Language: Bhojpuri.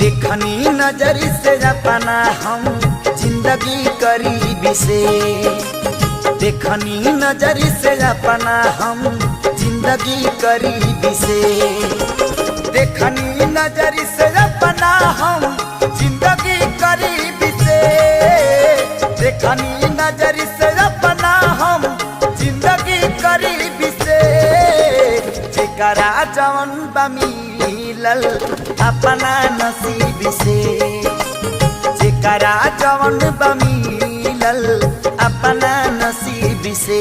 देखनी नजर से अपना हम जिंदगी करीब से, देखनी नजर से अपना हम जिंदगी करीब से, देखनी नजर से अपना हम जिंदगी करीब से, देखनी नजर से अपना हम जिंदगी करीब से। जेकरा जवन बा मिलल अपना नसीब से, जेकरा जवन बा मिलल अपना नसीब से।